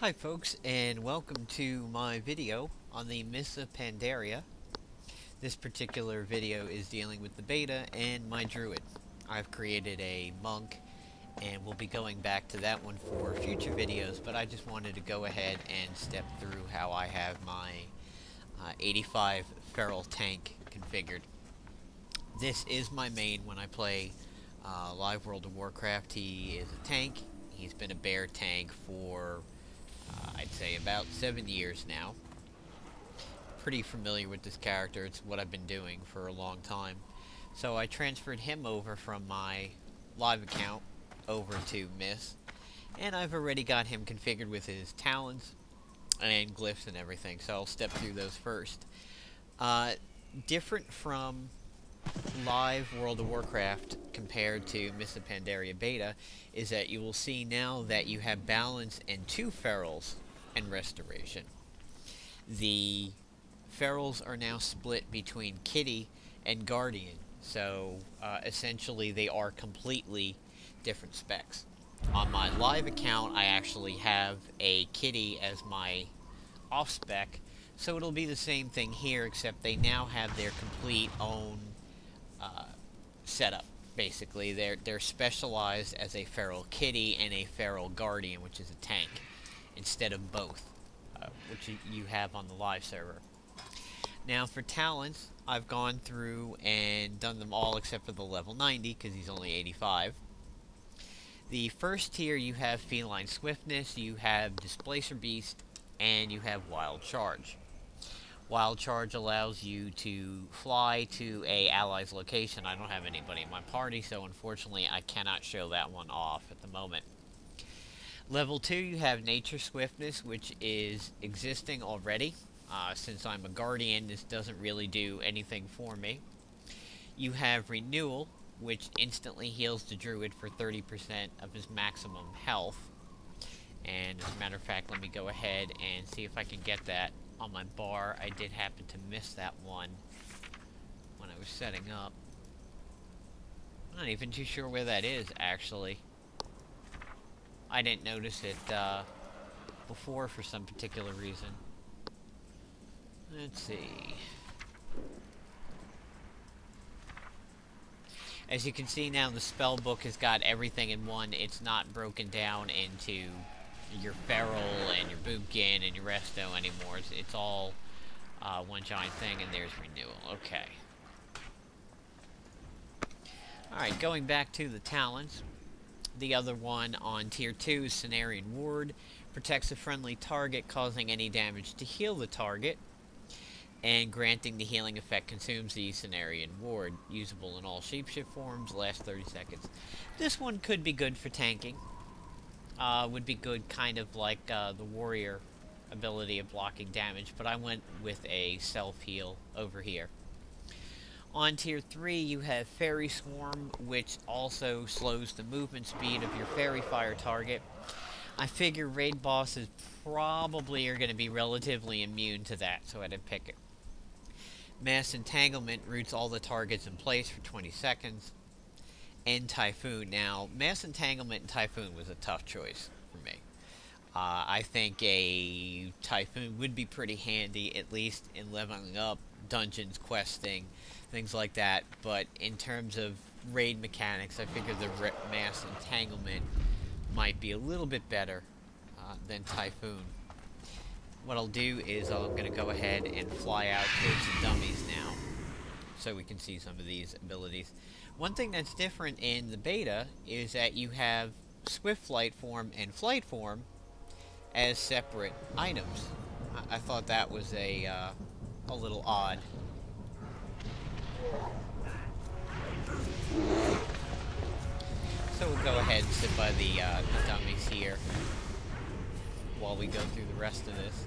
Hi folks, and welcome to my video on the Mists of Pandaria. This particular video is dealing with the beta and my druid. I've created a monk and we'll be going back to that one for future videos, but I just wanted to go ahead and step through how I have my 85 feral tank configured. This is my main when I play live World of Warcraft. He is a tank. He's been a bear tank for I'd say about 7 years now. Pretty familiar with this character. It's what I've been doing for a long time. So I transferred him over from my live account over to Miss, and I've already got him configured with his talents and glyphs and everything, so I'll step through those first. Different from live World of Warcraft compared to Mists of Pandaria beta is that you will see now that you have balance and 2 ferals and restoration. The ferals are now split between kitty and guardian, so essentially they are completely different specs. On my live account I actually have a kitty as my off spec, so it'll be the same thing here, except they now have their complete own setup. Basically, they're specialized as a feral kitty and a feral guardian, which is a tank, instead of both, which you have on the live server. Now for talents, I've gone through and done them all except for the level 90, because he's only 85. The first tier, you have feline swiftness, you have displacer beast, and you have wild charge. Wild Charge allows you to fly to a ally's location. I don't have anybody in my party, so unfortunately I cannot show that one off at the moment. Level 2, you have Nature Swiftness, which is existing already. Since I'm a Guardian, this doesn't really do anything for me. You have Renewal, which instantly heals the Druid for 30% of his maximum health. And as a matter of fact, let me go ahead and see if I can get that on my bar. I did happen to miss that one when I was setting up. I'm not even too sure where that is, actually. I didn't notice it before for some particular reason. Let's see. As you can see now, the spell book has got everything in one. It's not broken down into your feral and your boomkin and your resto anymore. It's all one giant thing, and there's renewal. Okay. Alright, going back to the talents. The other one on tier 2 is Cenarian Ward. Protects a friendly target, causing any damage to heal the target. And granting the healing effect consumes the Cenarian Ward. Usable in all shapeshift forms, lasts 30 seconds. This one could be good for tanking. Would be good kind of like the warrior ability of blocking damage, but I went with a self-heal over here. On tier 3 you have Fairy Swarm, which also slows the movement speed of your fairy fire target. I figure raid bosses probably are going to be relatively immune to that, so I didn't pick it. Mass Entanglement roots all the targets in place for 20 seconds. And Typhoon. Now, Mass Entanglement and Typhoon was a tough choice for me. I think a Typhoon would be pretty handy, at least in leveling up, dungeons, questing, things like that. But in terms of raid mechanics, I figure the Mass Entanglement might be a little bit better than Typhoon. What I'll do is I'm going to go ahead and fly out towards the dummies now, so we can see some of these abilities. One thing that's different in the beta is that you have Swift Flight Form and Flight Form as separate items. I thought that was a little odd. So we'll go ahead and sit by the dummies here while we go through the rest of this.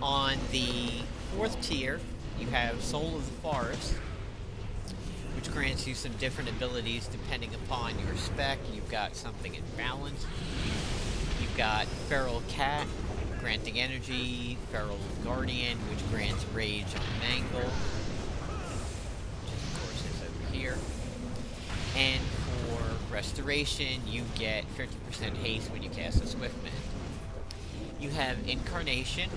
On the 4th tier, you have Soul of the Forest, which grants you some different abilities depending upon your spec. You've got something in balance. You've got Feral Cat, granting energy. Feral Guardian, which grants rage on Mangle, which of course is over here. And for Restoration, you get 50% haste when you cast a Swiftmend. You have Incarnation,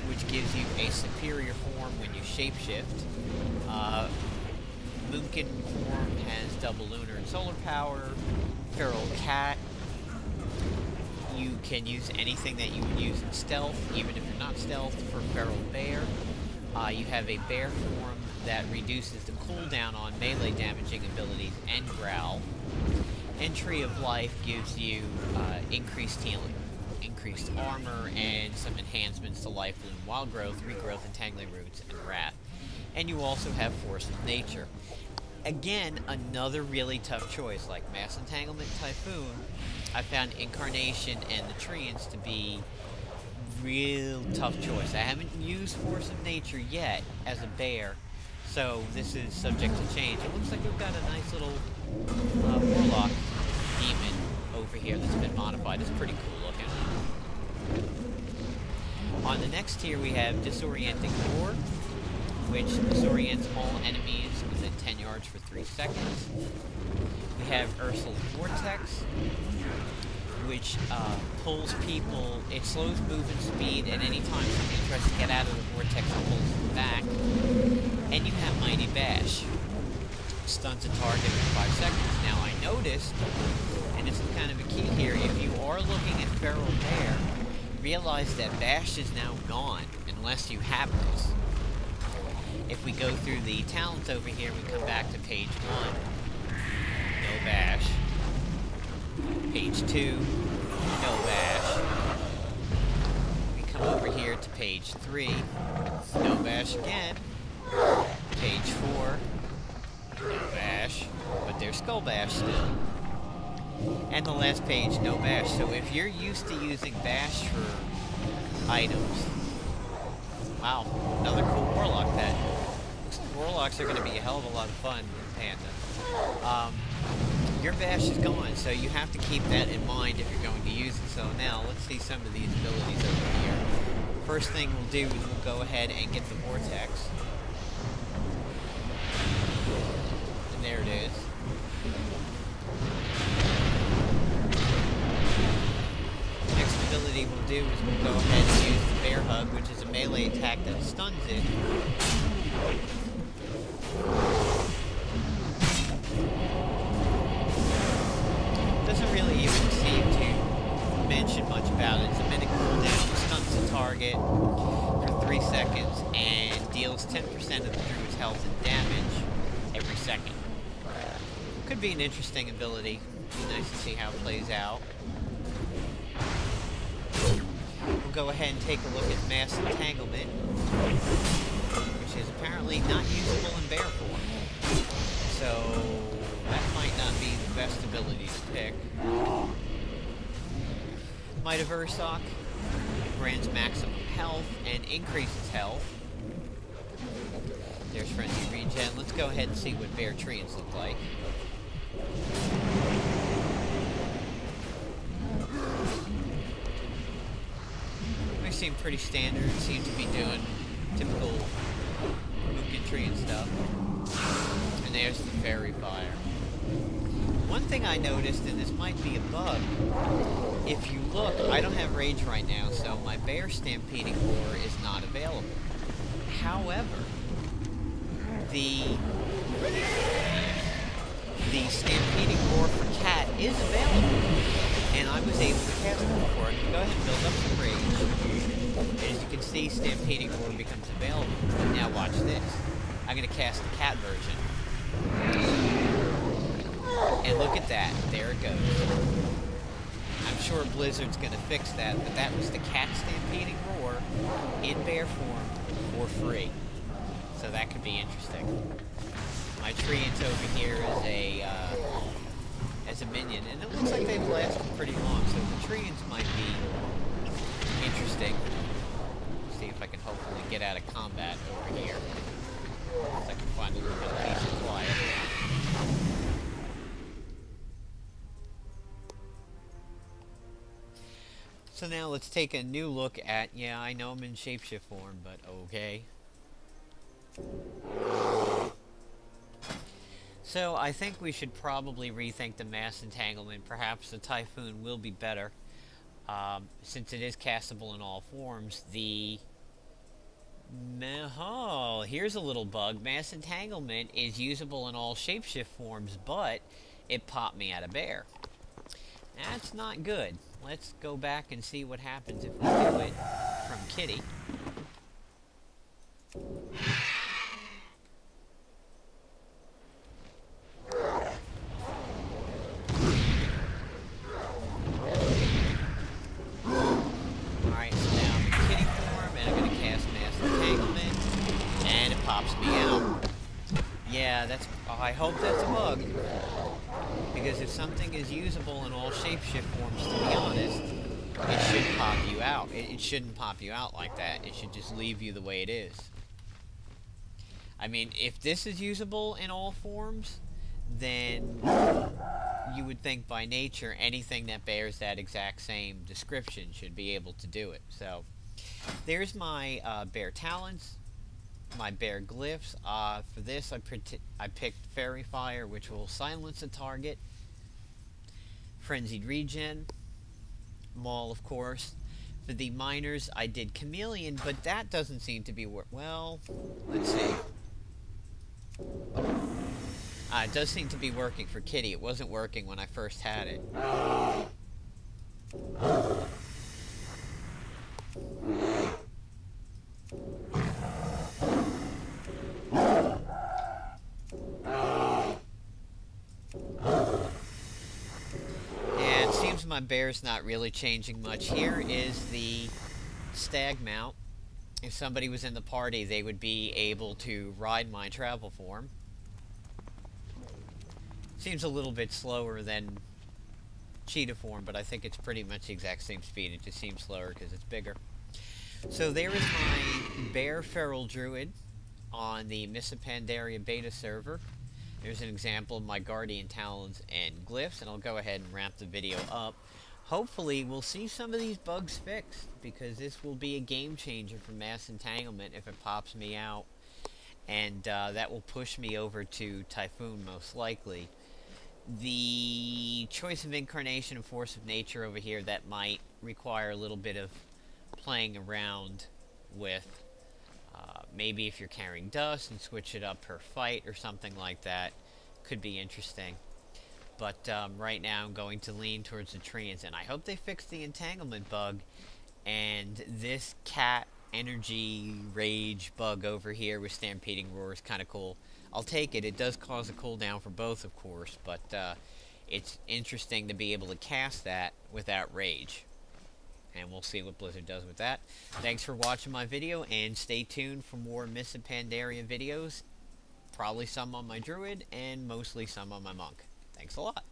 which gives you a superior form when you shapeshift. Moonkin form has double lunar and solar power. Feral cat, you can use anything that you would use in stealth, even if you're not stealth. For feral bear, you have a bear form that reduces the cooldown on melee damaging abilities and growl. Tree of Life gives you increased healing, increased armor, and some enhancements to Life Bloom, Wild Growth, Regrowth, Entangling Roots, and Wrath. And you also have Force of Nature. Again, another really tough choice. Like Mass Entanglement, Typhoon, I found Incarnation and the Treants to be real tough choice. I haven't used Force of Nature yet as a bear, so this is subject to change. It looks like we've got a nice little warlock demon over here that's been modified. It's pretty cool looking. On the next tier we have Disorienting Roar, which disorients all enemies within 10 yards for 3 seconds. We have Ursul's Vortex, which pulls people, it slows movement speed, and anytime somebody tries to get out of the vortex, it pulls them back. And you have Mighty Bash, stuns a target for 5 seconds. Now I noticed, and this is kind of a key here, if you are looking at Feral Bear, realize that Bash is now gone, unless you have this. If we go through the talents over here, we come back to page 1, no Bash. Page 2, no Bash. We come over here to page 3, no Bash again. Page 4, no Bash, but there's Skull Bash still. And the last page, no Bash. So if you're used to using Bash for items, wow, another cool Warlock pet. Looks like Warlocks are going to be a hell of a lot of fun in Panda. Your Bash is gone, so you have to keep that in mind if you're going to use it. So now, let's see some of these abilities over here. First thing we'll do is we'll go ahead and get the Vortex. And there it is. Next ability we'll do is we'll go ahead and use the Bear Hug, which is a melee attack that stuns it. Doesn't really even seem to mention much about it. It's a minute cooldown, stuns the target for 3 seconds, and deals 10% of the druid's health and damage every second. Could be an interesting ability. Be nice to see how it plays out. We'll go ahead and take a look at Mass Entanglement, which is apparently not usable in bear form. So that might not be the best ability to pick. Might of Ursoc grants maximum health and increases health. There's Frenzy Regen. Let's go ahead and see what Bear Treants look like. They seem pretty standard. Seem to be doing typical Moonkin Treant stuff. And there's the Fairy Fire. One thing I noticed, and this might be a bug, if you look, I don't have Rage right now, so my Bear Stampeding Roar is not available. However, the Stampeding Roar for Cat is available, and I was able to cast it before. I can go ahead and build up some Rage. As you can see, Stampeding Roar becomes available. Now watch this. I'm going to cast the Cat version. And look at that. There it goes. I'm sure Blizzard's going to fix that, but that was the Cat Stampeding Roar in bear form for free. So that could be interesting. My Treants over here as a minion, and it looks like they've lasted pretty long, so the Treants might be interesting. See if I can hopefully get out of combat over here. So I can find a little bit of peace and quiet. So now let's take a new look at, yeah, I know I'm in shapeshift form, but okay. So I think we should probably rethink the mass entanglement. Perhaps the Typhoon will be better. Since it is castable in all forms, oh, here's a little bug. Mass entanglement is usable in all shapeshift forms, but it popped me at a bear. That's not good. Let's go back and see what happens if we do it from Kitty. Alright, so now I'm in Kitty form, and I'm going to cast Mass Entanglement, and it pops me out. Yeah, that's... I hope that's a bug. Because if something is usable in all shapeshift forms, to be honest, it should pop you out. It shouldn't pop you out like that. It should just leave you the way it is. I mean, if this is usable in all forms, then you would think by nature anything that bears that exact same description should be able to do it. So, there's my bear talents, my bear glyphs. For this, I picked Fairy Fire, which will silence a target. Frenzied Regen. Maul, of course. For the miners, I did Chameleon, but that doesn't seem to be well, let's see. It does seem to be working for Kitty. It wasn't working when I first had it. My bear's not really changing much. Here is the stag mount. If somebody was in the party, they would be able to ride my travel form. Seems a little bit slower than cheetah form, but I think it's pretty much the exact same speed. It just seems slower because it's bigger. So there is my bear feral druid on the Mists of Pandaria beta server. There's an example of my guardian talons and glyphs, and I'll go ahead and wrap the video up. Hopefully we'll see some of these bugs fixed, because this will be a game changer for mass entanglement if it pops me out, and that will push me over to Typhoon most likely. The choice of incarnation and force of nature over here, that might require a little bit of playing around with. Maybe if you're carrying dust and switch it up per fight or something like that, could be interesting. But right now I'm going to lean towards the treants, and I hope they fix the entanglement bug. And this cat energy rage bug over here with stampeding roar is kind of cool. I'll take it. It does cause a cooldown for both, of course, but it's interesting to be able to cast that without rage. And we'll see what Blizzard does with that. Thanks for watching my video, and stay tuned for more Mists of Pandaria videos. Probably some on my druid, and mostly some on my monk. Thanks a lot.